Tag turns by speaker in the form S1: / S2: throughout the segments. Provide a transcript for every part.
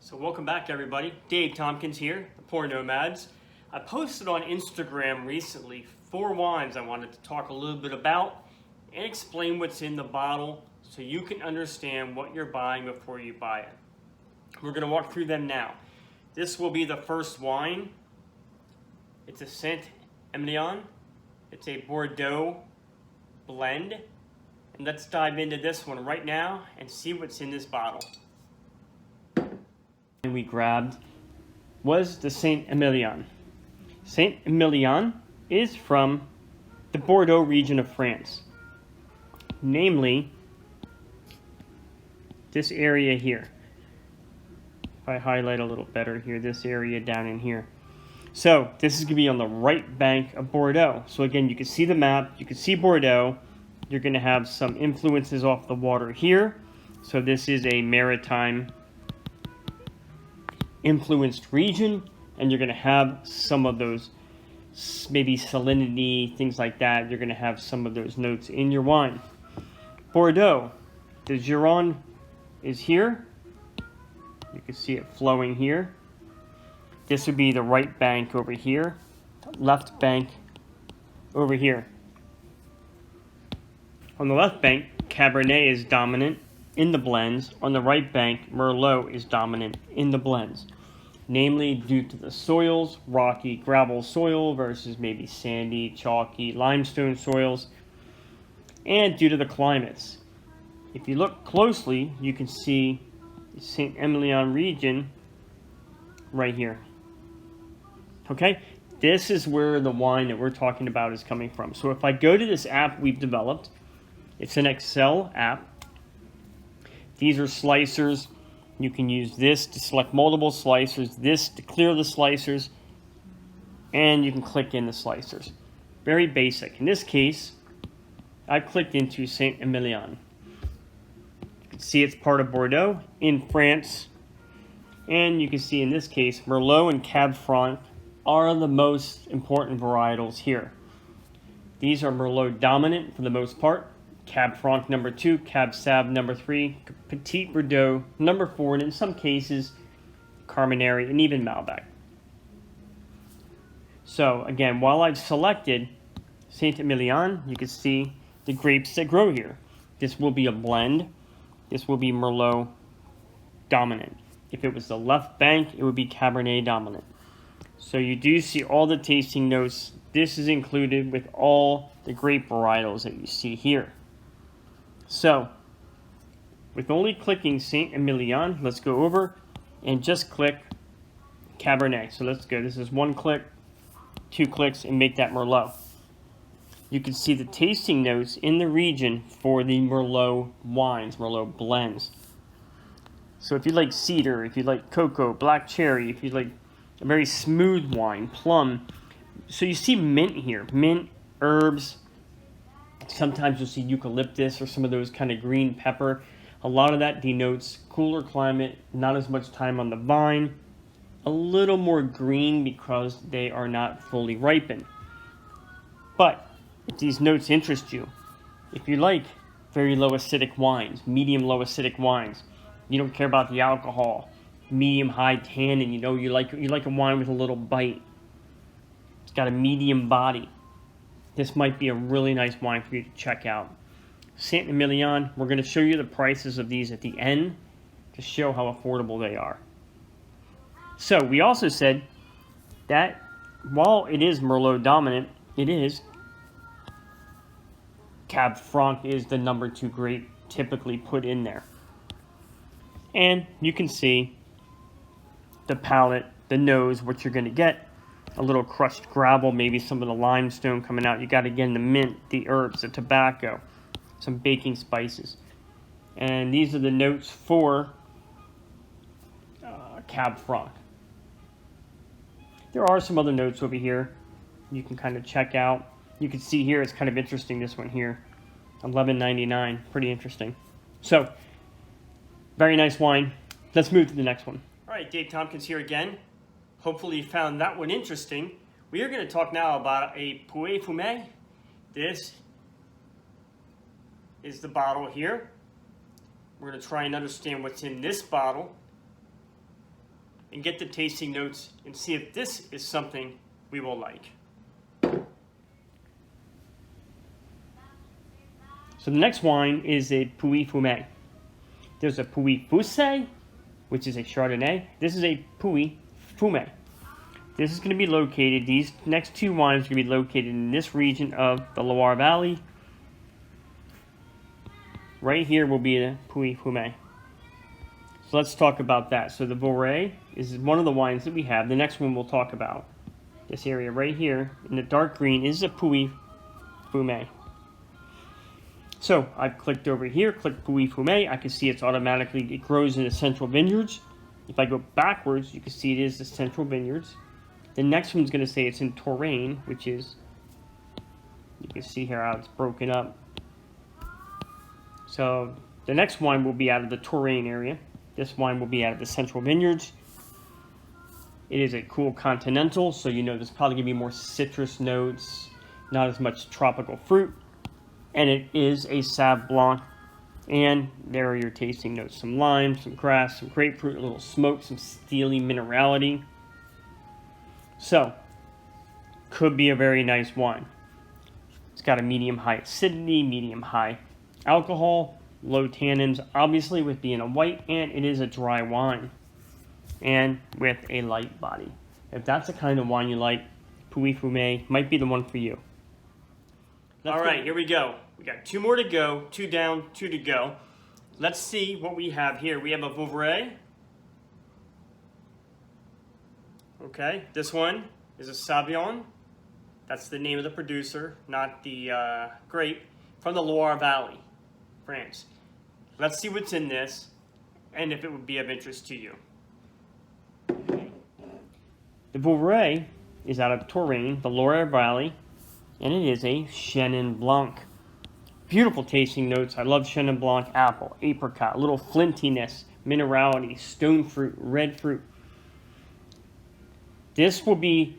S1: So welcome back everybody. Dave Tompkins here, the Poor Nomads. I posted on Instagram recently 4 wines I wanted to talk a little bit about and explain what's in the bottle so you can understand what you're buying before you buy it. We're going to walk through them now. This will be the first wine. It's a Saint-Emilion. It's a Bordeaux blend. And let's dive into this one right now and see what's in this bottle. We grabbed was the Saint-Emilion. Saint-Emilion is from the Bordeaux region of France, namely this area here. If I highlight a little better here, this area down in here. So this is going to be on the right bank of Bordeaux. So again, you can see the map, you can see Bordeaux. You're going to have some influences off the water here. So this is a maritime influenced region, and you're going to have some of those, maybe salinity, things like that. You're going to have some of those notes in your wine. Bordeaux, the Gironde is here. You can see it flowing here. This would be the right bank over here, left bank over here. On the left bank, Cabernet is dominant in the blends. On the right bank, Merlot is dominant in the blends, namely due to the soils, rocky gravel soil versus maybe sandy, chalky, limestone soils, and due to the climates. If you look closely, you can see the Saint-Emilion region right here. Okay, this is where the wine that we're talking about is coming from. So if I go to this app we've developed, it's an Excel app. These are slicers. You can use this to select multiple slicers, this to clear the slicers, and you can click in the slicers. Very basic. In this case, I clicked into Saint-Emilion. You can see it's part of Bordeaux in France. And you can see in this case, Merlot and Cab Franc are the most important varietals here. These are Merlot dominant for the most part. Cab Franc number 2, Cab Sauv number 3, Petit Bordeaux number 4, and in some cases, Carmenere and even Malbec. So again, while I've selected Saint-Emilion, you can see the grapes that grow here. This will be a blend. This will be Merlot dominant. If it was the left bank, it would be Cabernet dominant. So you do see all the tasting notes. This is included with all the grape varietals that you see here. So, with only clicking Saint-Emilion, let's go over and just click Cabernet. So let's go. This is 1 click, 2 clicks, and make that Merlot. You can see the tasting notes in the region for the Merlot wines, Merlot blends. So if you like cedar, if you like cocoa, black cherry, if you like a very smooth wine, plum. So you see mint here, mint, herbs. Sometimes you'll see eucalyptus or some of those kind of green pepper. A lot of that denotes cooler climate, not as much time on the vine, a little more green because they are not fully ripened. But if these notes interest you, if you like very low acidic wines, medium low acidic wines, you don't care about the alcohol, medium high tannin, you like a wine with a little bite. It's got a medium body. This might be a really nice wine for you to check out. Saint-Emilion, we're going to show you the prices of these at the end to show how affordable they are. So we also said that while it is Merlot dominant, it is Cab Franc is the number 2 grape typically put in there. And you can see the palate, the nose, what you're going to get. A little crushed gravel, maybe some of the limestone coming out. You got, again, the mint, the herbs, the tobacco, some baking spices. And these are the notes for Cab Franc. There are some other notes over here you can kind of check out. You can see here, it's kind of interesting, this one here. $11.99, pretty interesting. So, very nice wine. Let's move to the next one. All right, Dave Tompkins here again. Hopefully you found that one interesting. We are going to talk now about a Pouilly Fumé. This is the bottle here. We're going to try and understand what's in this bottle and get the tasting notes and see if this is something we will like. So the next wine is a Puy Fumé. There's a Puy Fusé, which is a Chardonnay. This is a Puy Fumé. This is going to be located, these next two wines are going to be located in this region of the Loire Valley. Right here will be the Puy Fumé. So let's talk about that. So the Vouvray is one of the wines that we have. The next one we'll talk about. This area right here in the dark green is a Puy Fumé. So I've clicked over here, click Puy Fumé. I can see it grows in the central vineyards. If I go backwards, you can see it is the central vineyards. The next one's going to say it's in Touraine, which is, you can see here how it's broken up. So the next wine will be out of the Touraine area. This wine will be out of the central vineyards. It is a cool continental, so you know there's probably going to be more citrus notes, not as much tropical fruit. And it is a Sauv Blanc. And there are your tasting notes. Some lime, some grass, some grapefruit, a little smoke, some steely minerality. So, could be a very nice wine. It's got a medium-high acidity, medium-high alcohol, low tannins, obviously with being a white, and it is a dry wine. And with a light body. If that's the kind of wine you like, Puy Fumé might be the one for you. All right, here we go. We got two more to go, two down, two to go. Let's see what we have here. We have a Vouvray. Okay, this one is a Sauvignon. That's the name of the producer, not the grape, from the Loire Valley, France. Let's see what's in this and if it would be of interest to you. The Vouvray is out of Touraine, the Loire Valley, and it is a Chenin Blanc. Beautiful tasting notes. I love Chenin Blanc, apple, apricot, a little flintiness, minerality, stone fruit, red fruit. This will be,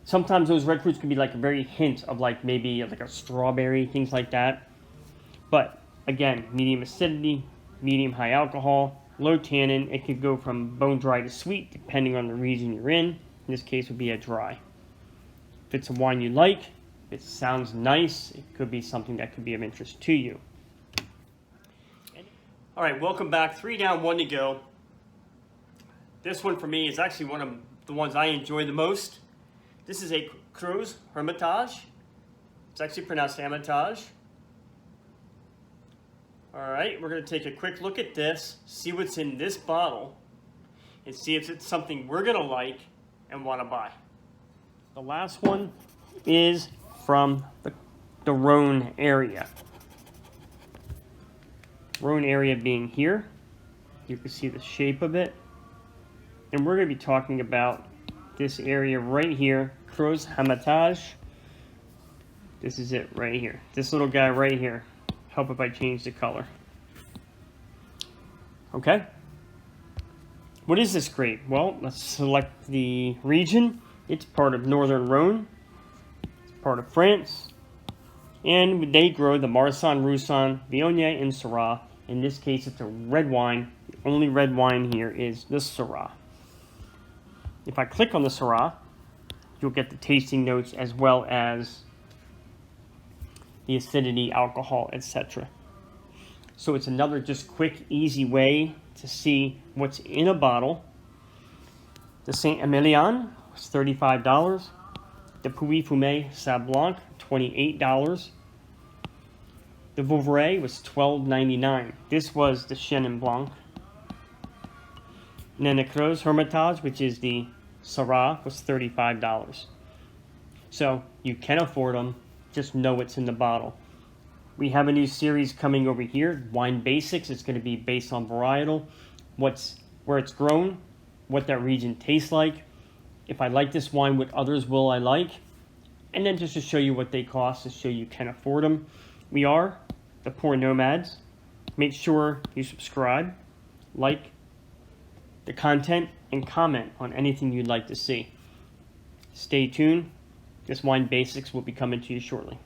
S1: sometimes those red fruits can be like a very hint of like maybe like a strawberry, things like that. But again, medium acidity, medium high alcohol, low tannin. It could go from bone dry to sweet depending on the region you're in. In this case, would be a dry. If it's a wine you like, if it sounds nice, it could be something that could be of interest to you. All right, welcome back. 3 down, 1 to go. This one for me is actually one of the ones I enjoy the most. This is a Cruz Hermitage. It's actually pronounced Hermitage. All right, we're going to take a quick look at this, see what's in this bottle, and see if it's something we're going to like and want to buy. The last one is from the Rhone area. Rhone area being here. You can see the shape of it. And we're going to be talking about this area right here, Cruz Hermitage. This is it right here. This little guy right here. Help if I change the color. Okay. What is this grape? Well, let's select the region. It's part of Northern Rhone. It's part of France. And they grow the Marsanne, Roussanne, Viognier, and Syrah. In this case, it's a red wine. The only red wine here is the Syrah. If I click on the Syrah, you'll get the tasting notes as well as the acidity, alcohol, etc. So it's another just quick, easy way to see what's in a bottle. The Saint Emilion was $35. The Puy Fumé Sauv Blanc, $28. The Vouvray was $12.99. This was the Chenin Blanc. And then the Cruz Hermitage, which is the Syrah, was $35. So you can afford them. Just know what's in the bottle. We have a new series coming over here, Wine Basics. It's going to be based on varietal, where it's grown, what that region tastes like. If I like this wine, what others will I like? And then just to show you what they cost, to show you can afford them. We are the Poor Nomads. Make sure you subscribe, like the content, and comment on anything you'd like to see. Stay tuned. This Wine Basics will be coming to you shortly.